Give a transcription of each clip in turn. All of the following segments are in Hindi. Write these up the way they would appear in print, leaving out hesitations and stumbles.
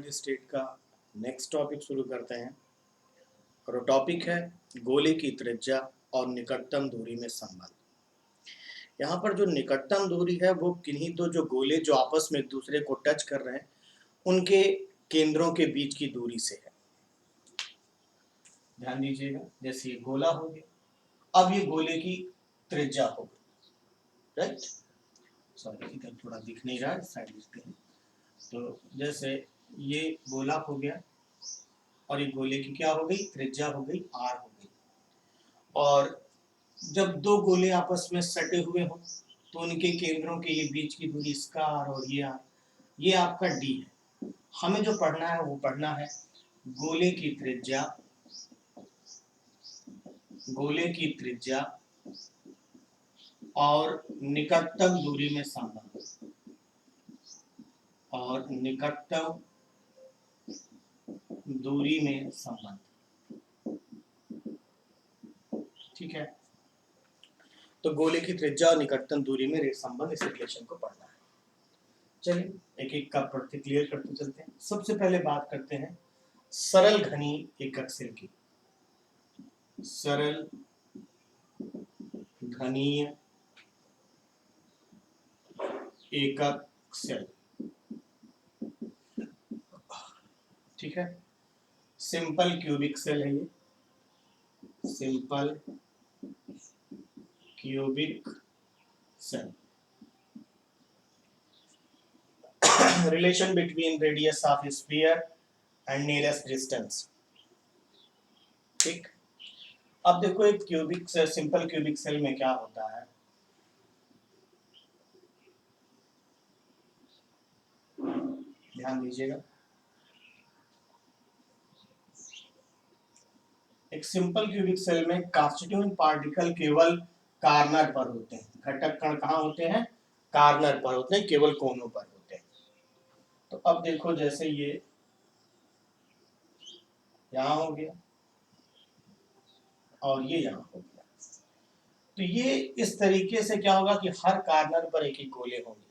स्टेट का नेक्स्ट टॉपिक शुरू करते हैं और वो टॉपिक है गोले की त्रिज्या और निकटतम दूरी में संबंध। यहाँ पर जो निकटतम दूरी है वो किन्हीं तो जो गोले जो आपस में एक दूसरे को टच कर रहे हैं उनके केंद्रों के बीच की दूरी से है। ध्यान दीजिएगा, जैसे ये गोला हो गया, अब ये गोले की त्रिज्या हो गई, राइट। सॉरी इधर थोड़ा दिख नहीं रहा है, साइड लिखते हैं। तो जैसे ये गोला हो गया और ये गोले की क्या हो गई, त्रिज्या हो गई, आर हो गई। और जब दो गोले आपस में सटे हुए हों तो उनके केंद्रों के ये बीच की दूरी इसका आर और ये आपका डी है। हमें जो पढ़ना है वो पढ़ना है गोले की त्रिज्या, गोले की त्रिज्या और निकटतम दूरी में संबंध, और निकटतम दूरी में संबंध। ठीक है, तो गोले की त्रिज्या और निकटतम दूरी में संबंध, इस रिलेशन को पढ़ना है। चलिए एक एक का पढ़ते क्लियर करते चलते हैं। सबसे पहले बात करते हैं सरल घनी एकक सेल की। सरल घनीय एकक सेल, ठीक है। सिंपल क्यूबिक सेल है ये, simple cubic cell. Relation between radius of sphere and nearest distance. ठीक, अब देखो एक cubic cell, simple cubic cell में क्या होता है, ध्यान दीजिएगा। एक सिंपल क्यूबिक सेल में कॉन्स्टिट्यूएंट पार्टिकल केवल कार्नर पर होते हैं। घटक कण कहाँ होते हैं, कार्नर पर होते हैं, केवल कोनों पर होते हैं। तो अब देखो जैसे ये यहां हो गया और ये यहां हो गया, तो ये इस तरीके से क्या होगा कि हर कार्नर पर एक एक गोले होंगे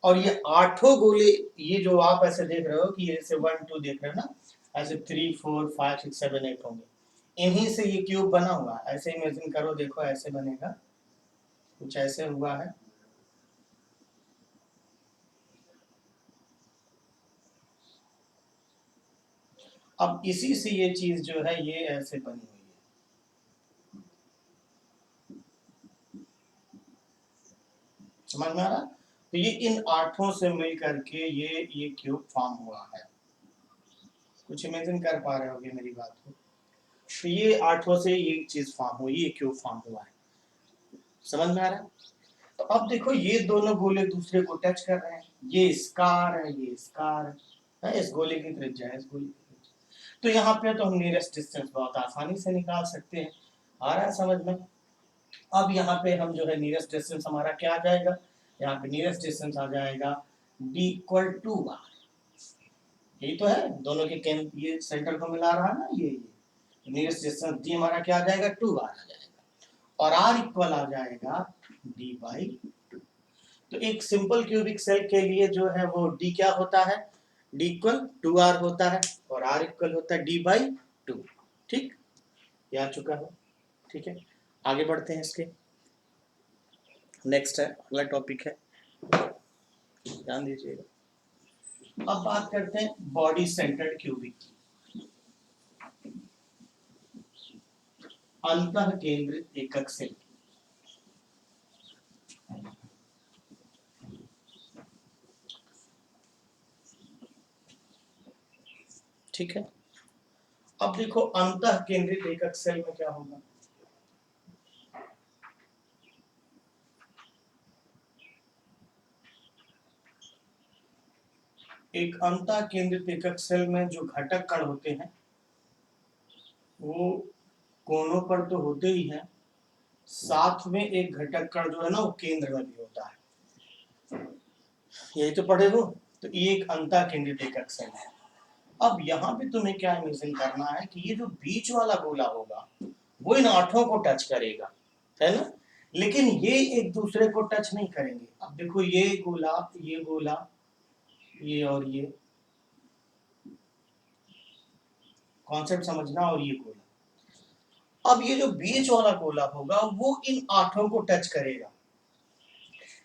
और ये 8 गोले, ये जो आप ऐसे देख रहे हो कि ये ऐसे 1 2 देख रहे हो ना, ऐसे 3 4 5 6 7 8 होंगे, इन्हीं से ये क्यूब बना हुआ है। ऐसे इमेजिन करो, देखो ऐसे बनेगा, कुछ ऐसे हुआ है। अब इसी से ये चीज जो है ये ऐसे बनी हुई है, समझ में आ रहा। तो ये इन 8 से मिल करके ये क्यूब फॉर्म हुआ है। कुछ इमेजिन कर पा रहे होगे मेरी बात को। तो ये 8 से ये चीज फॉर्म हुई, ये क्यूब फॉर्म हुआ है, समझ में आ रहा है। तो अब देखो ये दोनों गोले दूसरे को टच कर रहे हैं, ये स्कार है, ये स्कार है, इस गोले की त्रिज्या है, इस गोले की त्रिज्या। तो यहाँ पे तो हम नियरेस्ट डिस्टेंस बहुत आसानी से निकाल सकते हैं, आ रहा है समझ में। अब यहाँ पे हम जो है नियरेस्ट डिस्टेंस हमारा क्या आ जाएगा, यहाँ पे नियरेस्ट डिस्टेंस आ जाएगा d इक्वल टू आर। यही तो है, दोनों के केंद्र ये सेंटर को मिला रहा है ना, ये नियरेस्ट डिस्टेंस d हमारा क्या आ जाएगा, 2r आ जाएगा, और r इक्वल आ जाएगा d बाई 2। तो एक सिंपल क्यूबिक सेल के लिए जो है वो d क्या होता है, d इक्वल 2r होता है और r इक्वल होता है d बाई 2। ठीक, ये आ चुका है, ठीक है। आगे बढ़ते हैं, इसके नेक्स्ट है, अगला टॉपिक है, ध्यान दीजिएगा। अब बात करते हैं बॉडी सेंटर्ड क्यूबिक की। अंतः केंद्रित एकक सेल, ठीक है। अब देखो अंतः केंद्रित एकक सेल में क्या होगा, एक अंतः केंद्रित एकक सेल में जो घटक कण होते हैं वो कोनों पर तो होते ही हैं, साथ में एक घटक कण जो है ना वो केंद्र में भी होता है, यही तो पढ़े हो। तो ये एक अंतः केंद्रित एकक सेल है। अब यहाँ पे तुम्हें क्या इमेजिन करना है कि ये जो बीच वाला गोला होगा वो इन 8 को टच करेगा, है ना, लेकिन ये एक दूसरे को टच नहीं करेंगे। अब देखो ये गोला, ये गोला, ये और ये कॉन्सेप्ट समझना। और ये गोला, अब ये जो बीच वाला गोला होगा वो इन 8 को टच करेगा,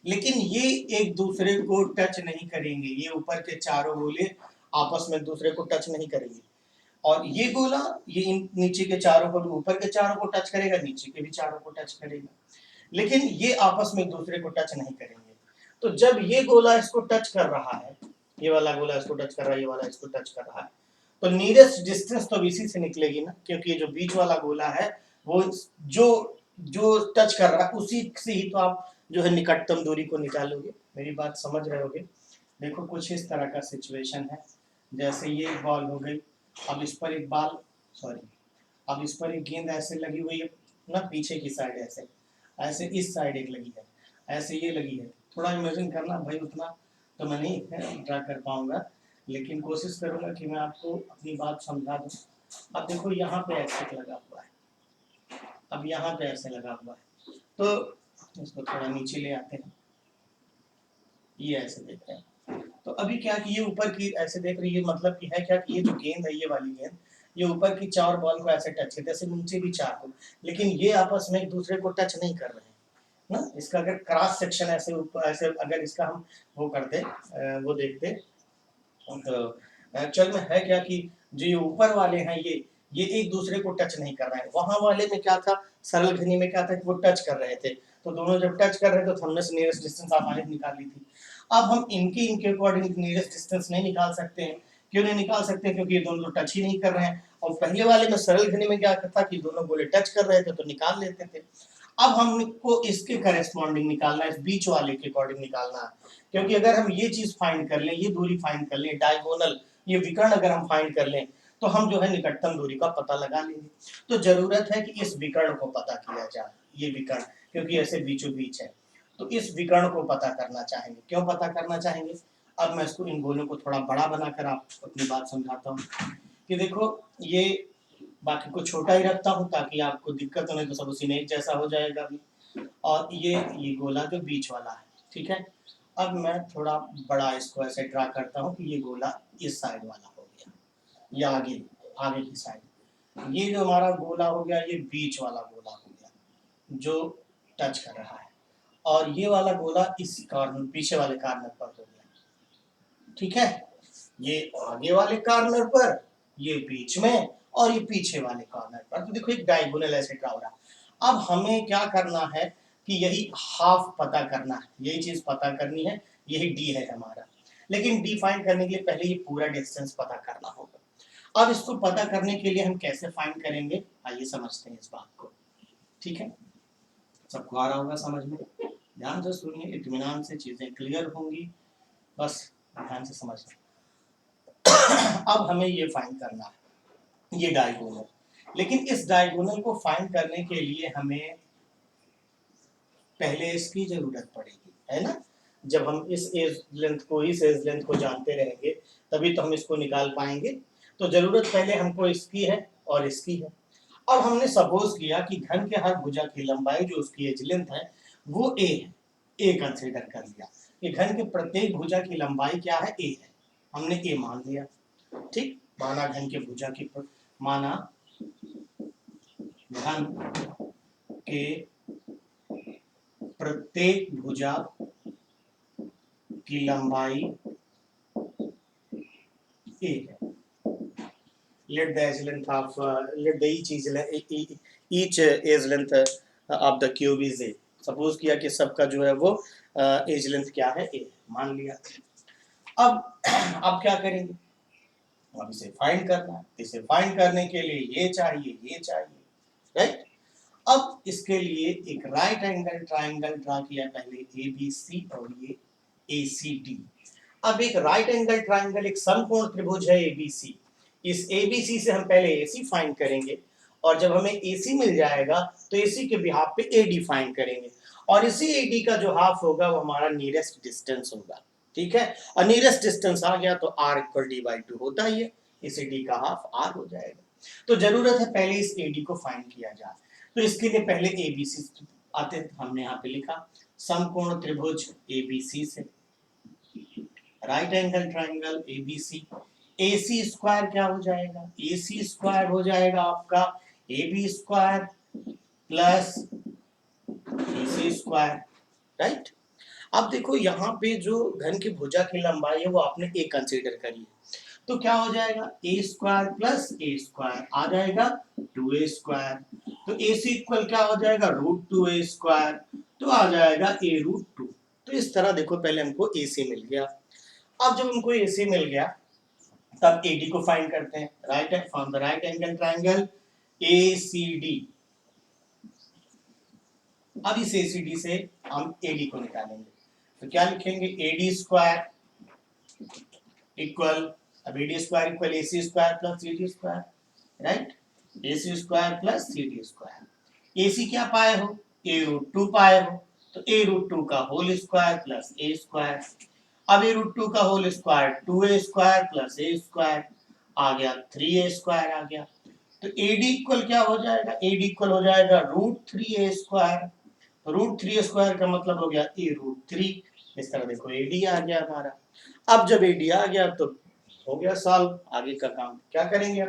लेकिन ये एक दूसरे को टच नहीं करेंगे। ये ऊपर के चारों गोले आपस में एक दूसरे को टच नहीं करेंगे। और ये गोला ये इन नीचे के चारों को, ऊपर के चारों को टच करेगा, नीचे के भी चारों को टच करेगा, लेकिन ये आपस में एक दूसरे को टच नहीं करेंगे। तो जब ये गोला इसको टच कर रहा है, ये वाला गोला इसको टच कर रहा है, ये वाला इसको टच कर रहा है, तो नियरेस्ट डिस्टेंस तो इसी से निकलेगी ना, क्योंकि ये जो बीच वाला गोला है वो जो जो टच कर रहा है उसी से ही तो आप जो है निकटतम दूरी को निकालोगे। मेरी बात समझ रहे होगे। देखो कुछ इस तरह का सिचुएशन है, जैसे ये एक बॉल हो गई, अब इस पर एक बॉल, सॉरी, अब इस पर एक गेंद ऐसे लगी हुई है ना, पीछे की साइड ऐसे, ऐसे इस साइड एक लगी है, ऐसे ये लगी है। थोड़ा इमेजिन करना भाई, उतना तो मैं नहीं ड्रा कर पाऊंगा, लेकिन कोशिश करूंगा कि मैं आपको अपनी बात समझा दूं। अब देखो यहाँ पे ऐसे लगा हुआ है, अब यहाँ पे ऐसे लगा हुआ है, तो इसको थोड़ा नीचे ले आते हैं, ये ऐसे देख रहे हैं। तो अभी क्या कि ये ऊपर की ऐसे देख रही है, मतलब कि है क्या कि ये जो गेंद है, ये वाली गेंद, ये ऊपर की 4 बॉल को ऐसे टच करते, ऐसे नीचे भी 4 को, लेकिन ये आपस में एक दूसरे को टच नहीं कर रहे हैं ना। इसका अगर क्रॉस सेक्शन ऐसे ऊपर ऐसे अगर इसका हम वो करते वो देखते, तो एक्चुअल में है क्या कि जो ये ऊपर वाले हैं ये एक दूसरे को टच नहीं कर रहे हैं। वहां वाले में क्या था, सरल घनी में क्या था कि वो टच कर रहे थे, तो दोनों जब टच कर रहे थे तो हमने नियरेस्ट डिस्टेंस आसानी से निकाल ली थी। अब हम इनके अकॉर्डिंग नियरेस्ट डिस्टेंस नहीं निकाल सकते हैं। क्यों नहीं निकाल सकते? क्योंकि ये दोनों तो टच ही नहीं कर रहे हैं। और पहले वाले में सरल घनी में क्या था कि दोनों गोले टच कर रहे थे तो निकाल लेते थे। अब हमको इसके करेस्पॉन्डिंग निकालना है, इस बीच वाले के अकॉर्डिंग निकालना है, क्योंकि अगर हम ये चीज फाइंड कर लें, ये दूरी फाइंड कर लें, डायगोनल ये विकर्ण अगर हम फाइंड कर लें, तो हम जो है निकटतम दूरी का पता लगा लेंगे। तो जरूरत है कि इस विकर्ण को पता किया जाए, ये विकर्ण, क्योंकि ऐसे बीचों बीच है, तो इस विकर्ण को पता करना चाहेंगे। क्यों पता करना चाहेंगे? अब मैं इसको इन गोलों को थोड़ा बड़ा बनाकर आपको अपनी बात समझाता हूँ कि देखो ये बाकी को छोटा ही रखता हूँ ताकि आपको दिक्कत होने, तो सब उसी में एक जैसा हो जाएगा अभी। और ये गोला जो बीच वाला है, ठीक है। अब मैं थोड़ा बड़ा इसको ऐसे ड्रा करता हूँ कि ये गोला इस साइड वाला हो गया, या आगे आगे की साइड। ये जो हमारा गोला हो गया ये बीच वाला गोला हो गया जो टच कर रहा है, और ये वाला गोला इस कॉर्नर पीछे वाले कॉर्नर पर हो गया, ठीक है। ये आगे वाले कॉर्नर पर, ये बीच में, और ये पीछे वाले कॉर्नर पर। तो देखो एक डायगोनल ऐसे ड्रा हो रहा। अब हमें क्या करना है कि यही हाफ पता करना है, यही चीज पता करनी है, यही डी है हमारा। लेकिन डी फाइंड करने के लिए पहले ये पूरा डिस्टेंस पता करना होगा। अब इसको पता करने के लिए हम कैसे फाइंड करेंगे, आइए समझते हैं इस बात को, ठीक है। सबको आ रहा होगा समझ में? ध्यान से सुनिए, इत्मीनान से चीजें क्लियर होंगी, बस ध्यान से समझना। अब हमें ये फाइंड करना है, ये डायगोनल। लेकिन इस डायगोनल को फाइंड करने के लिए हमें पहले इसकी जरूरत पड़ेगी, है ना। जब हम इस एज लेंथ को, इस एज लेंथ को जानते रहेंगे तभी तो हम इसको निकाल पाएंगे। तो जरूरत पहले हमको इसकी है और इसकी है। अब हमने सपोज किया कि घन के हर भुजा की लंबाई जो उसकी एज लेंथ है वो ए है, ए कंसीडर कर लिया कि घन के प्रत्येक भुजा की लंबाई क्या है, ए है, हमने ए मान लिया, ठीक। माना घन के भुजा की माना घन के प्रत्येक भुजा की लंबाई ए है। let the edge length of let the each edge length of the cube is a। Suppose किया कि सबका जो है वो एज लेंथ क्या है, ए, मान लिया। अब क्या करेंगे, अब इसे फाइंड करना है। इसे फाइंड करने के लिए ये चाहिए, राइट। अब इसके लिए एक राइट एंगल ट्राइंगल ड्रा किया पहले, ए बी सी और ये ए सी डी। अब एक राइट एंगल ट्राइंगल, एक समकोण त्रिभुज है एबीसी। इस एबीसी से हम पहले एसी फाइंड करेंगे, और जब हमें एसी मिल जाएगा तो एसी के बिहाफ पे एडी फाइंड करेंगे, और इसी एडी का जो हाफ होगा वो हमारा नियरेस्ट डिस्टेंस होगा, ठीक है। और नियरेस्ट डिस्टेंस आ गया तो r इक्वल डी बाई 2 होता ही है, इस एडी का हाफ r हो जाएगा। तो जरूरत है पहले इस एडी को फाइंड किया जाए। तो इसके लिए पहले एबीसी आते, हमने यहाँ पे लिखा समकोण त्रिभुज एबीसी से right angle triangle ABC, AC square क्या हो जाएगा, AC स्क्वायर हो जाएगा आपका AB square plus BC square, right. अब देखो यहाँ पे जो घन की भुजा की लंबाई है वो आपने A कंसीडर करी है, तो क्या हो जाएगा A square plus A square आ जाएगा 2A स्क्वायर, तो AC इक्वल क्या हो जाएगा √2A स्क्वायर, तो आ जाएगा A√2। तो इस तरह देखो पहले हमको AC मिल गया। अब जब हमको AC मिल गया तब AD को फाइंड करते हैं, राइट है, from the right angle triangle ACD। अब इस ACD से हम AD को निकालेंगे, तो क्या लिखेंगे AD स्क्वायर इक्वल, अब AD square equal AC square plus CD square, right, AC square plus CD square. AC क्या पाए हो A√2 पाए हो, तो A√2 का whole square plus A square. अब A√2 का whole square 2A square plus A square आ गया 3A स्क्वायर आ गया, तो AD इक्वल क्या हो जाएगा, AD इक्वल हो जाएगा √3A स्क्वायर, √3A स्क्वायर का मतलब हो गया A√3। इस तरह देखो AD आ गया हमारा। अब जब AD आ गया तो हो गया सॉल्व, आगे का काम क्या करेंगे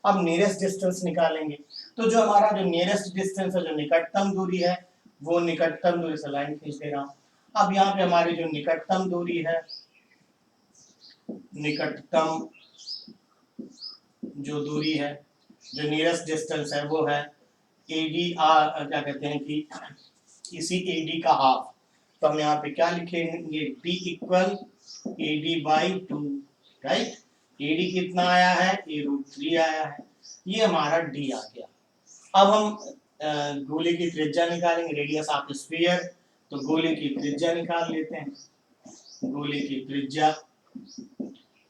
अब नियरेस्ट डिस्टेंस निकालेंगे। तो जो हमारा जो नियरेस्ट डिस्टेंस है, जो निकटतम दूरी है, वो निकटतम दूरी से लाइन खींच दे रहा हूं। अब यहाँ पे हमारी जो निकटतम दूरी है, निकटतम जो दूरी है, जो नियरेस्ट डिस्टेंस है वो है AD क्या कहते हैं कि इसी AD का हाफ, तो हम यहाँ पे क्या लिखेंगे D equal AD/2, right. AD कितना आया है A√3 आया है, ये हमारा D आ गया। अब हम गोले की त्रिज्या निकालेंगे, रेडियस ऑफ स्फीयर, तो गोले की त्रिज्या निकाल लेते हैं, गोले की त्रिज्या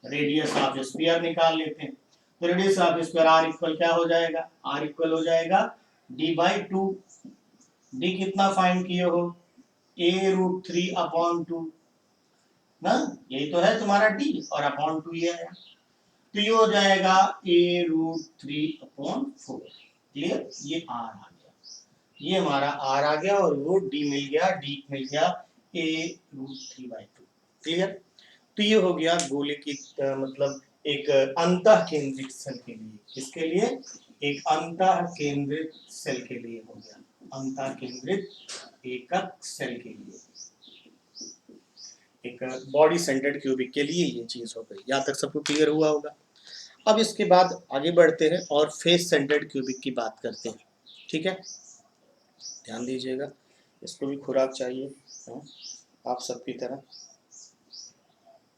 रेडियस ऑफ स्फीयर निकाल लेते हैं, तो radius of sphere R equal क्या हो जाएगा, R इक्वल हो जाएगा D/2। D कितना फाइंड किए हो A√3/2 ना, यही तो है तुम्हारा D, और अपॉन 2 ये है, तो ये हो जाएगा A√3/4। क्लियर, ये R आ गया, ये हमारा R आ गया, और वो D मिल गया, D मिल गया A√3/2। क्लियर, तो ये हो गया गोले की मतलब एक अंतः केंद्रित सेल के लिए, किसके लिए, एक अंतः केंद्रित सेल के लिए हो गया, अंतः केंद्रित एकक सेल के लिए, एक बॉडी सेंटर्ड क्यूबिक के लिए ये चीज हो गई। यहाँ तक सबको क्लियर हुआ होगा। अब इसके बाद आगे बढ़ते हैं और फेस सेंटर्ड क्यूबिक की बात करते हैं, ठीक है, ध्यान दीजिएगा, इसको भी खुराक चाहिए है? आप सबकी तरह,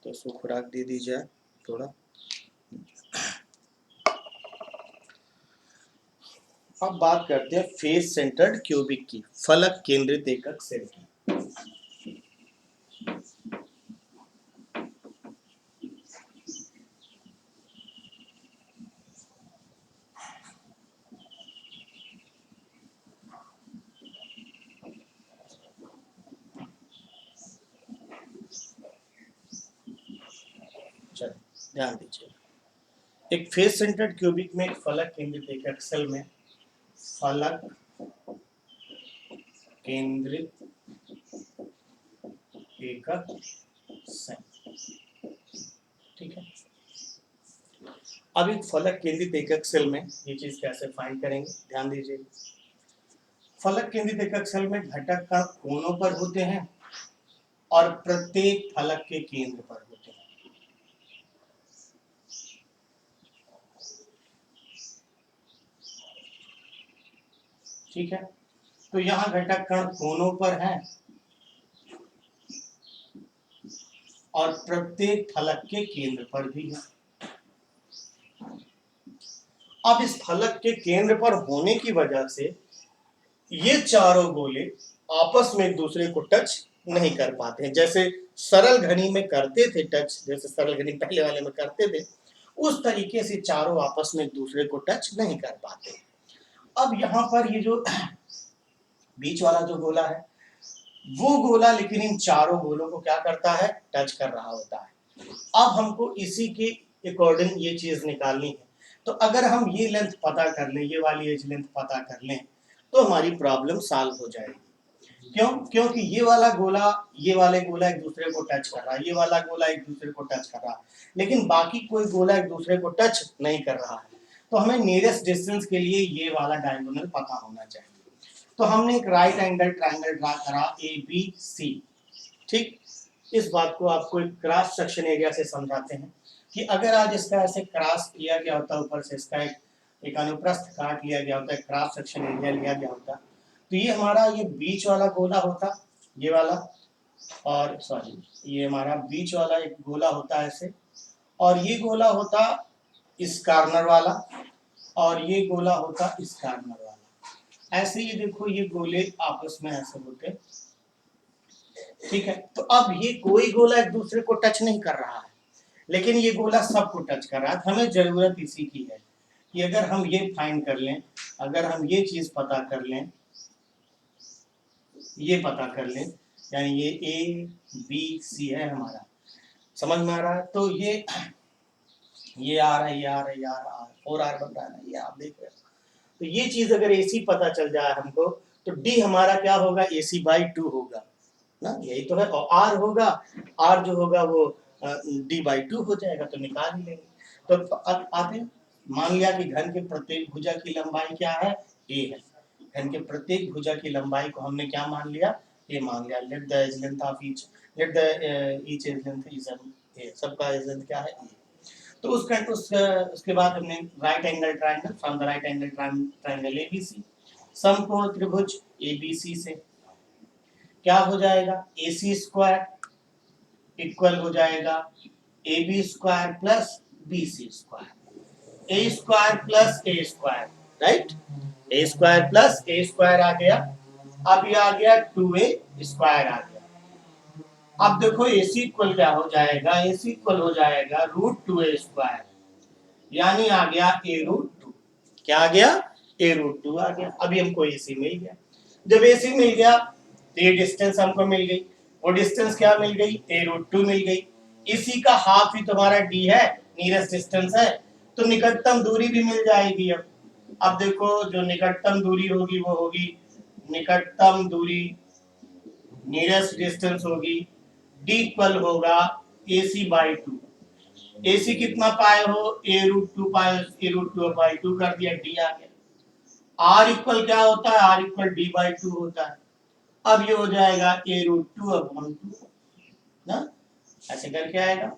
तो इसको खुराक दे दी जाए थोड़ा। अब बात करते हैं फेस सेंटर्ड क्यूबिक की, फलक केंद्रित एकक सेल की। ध्यान दीजिए, एक फेस सेंटर्ड क्यूबिक में एक फलक केंद्रित एकक सेल में फलक केंद्रित एकक सेल, ठीक है। अब एक फलक केंद्रित एकक सेल में ये चीज कैसे फाइंड करेंगे, ध्यान दीजिए। फलक केंद्रित एकक सेल में घटक कण कोनों पर होते हैं और प्रत्येक फलक के केंद्र पर होते हैं, ठीक है। तो यहाँ घटक कण कोनों पर हैं और प्रत्येक फलक के केंद्र पर भी है। अब इस फलक के केंद्र पर होने की वजह से ये चारों गोले आपस में एक दूसरे को टच नहीं कर पाते हैं, जैसे सरल घनी में करते थे टच, जैसे सरल घनी पहले वाले में करते थे, उस तरीके से चारों आपस में एक दूसरे को टच नहीं कर पाते। अब यहाँ पर ये जो बीच वाला जो गोला है वो गोला लेकिन इन चारों गोलों को क्या करता है, टच कर रहा होता है। अब हमको इसी के अकॉर्डिंग ये चीज निकालनी है, तो अगर हम ये लेंथ पता कर लें, ये वाली एज लेंथ पता कर लें, तो हमारी प्रॉब्लम सॉल्व हो जाएगी। क्यों? क्योंकि ये वाला गोला ये वाले गोला एक दूसरे को टच कर रहा है, ये वाला गोला एक दूसरे को टच कर रहा है, लेकिन बाकी कोई गोला एक दूसरे को टच नहीं कर रहा है। तो हमें नियरेस्ट डिस्टेंस के लिए ये वाला डायगोनल पता होना चाहिए। तो हमने एक राइट एंगल ट्रायंगल ड्रा करा ABC। ठीक, इस बात को आपको एक क्रॉस सेक्शन एरिया से समझाते हैं कि अगर आज इसका ऐसे क्रॉस किया गया होता, ऊपर से इसका एक अनुप्रस्थ काट लिया गया होता, क्रॉस सेक्शन एरिया लिया गया होता, तो ये हमारा ये बीच वाला गोला होता, ये वाला, और सॉरी ये हमारा बीच वाला एक गोला होता ऐसे, और ये गोला होता इस कार्नर वाला, और ये गोला होता इस कार्नर वाला। ऐसे ये देखो ये गोले आपस में ऐसे होते, ठीक है। तो अब ये कोई गोला एक दूसरे को टच नहीं कर रहा है, लेकिन ये गोला सबको टच कर रहा है। हमें जरूरत इसी की है कि अगर हम ये फाइंड कर लें, अगर हम ये चीज पता कर लें, ये पता कर लें, यानी ये ABC है हमारा, समझ में आ रहा है? तो ये आ रहा है, ये आ रहा है, ये आ रहा है, 4R बन रहा है ना, ये आप देख रहे हो। तो ये चीज अगर AC पता चल जाए हमको, तो D हमारा क्या होगा, AC/2 होगा ना, यही तो है। और R होगा, R जो होगा वो D/2 हो जाएगा, तो निकाल ही लेंगे। तो अब आते हैं, मान लिया कि घन के प्रत्येक भुजा की लंबाई क्या है, A है। घन के प्रत्येक भुजा की लंबाई को हमने क्या मान लिया, A मान लिया। Let the edge length of each, let the each edge length is A, सबका एज लेंथ क्या है, A। तो उसके बाद हमने right angle triangle, from the right angle triangle ABC, समकोण त्रिभुज ABC से क्या हो जाएगा, AC² इक्वल हो जाएगा AB² plus BC², A² plus A², right, A² plus A² आ गया। अब ये आ गया 2A² आ गया। अब देखो AC इक्वल क्या हो जाएगा, AC इक्वल हो जाएगा √2A², यानी आ गया A√2। क्या आ गया, A√2 आ गया। अभी हमको AC मिल गया। जब AC मिल गया तो ये डिस्टेंस हमको मिल गई, वो डिस्टेंस क्या मिल गई, A√2 मिल गई। इसी का हाफ ही तुम्हारा D है, नियरेस्ट डिस्टेंस है, तो निकटतम दूरी भी मिल जाएगी। अब देखो जो निकटतम दूरी होगी वो होगी, निकटतम दूरी नियरेस्ट डिस्टेंस होगी, D इक्वल होगा AC/2। AC कितना पाए हो, A√2 पाए, A√2/2 कर दिया, D आ गया। R इक्वल क्या होता है, R इक्वल D/2 होता है। अब ये हो जाएगा A√2/2 ना, ऐसे करके आएगा,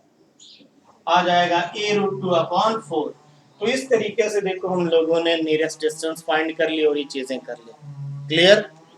आ जाएगा A√2/4। तो इस तरीके से देखो हम लोगों ने नियरेस्ट डिस्टेंस फाइंड कर ली और ये चीजें कर ली। क्लियर?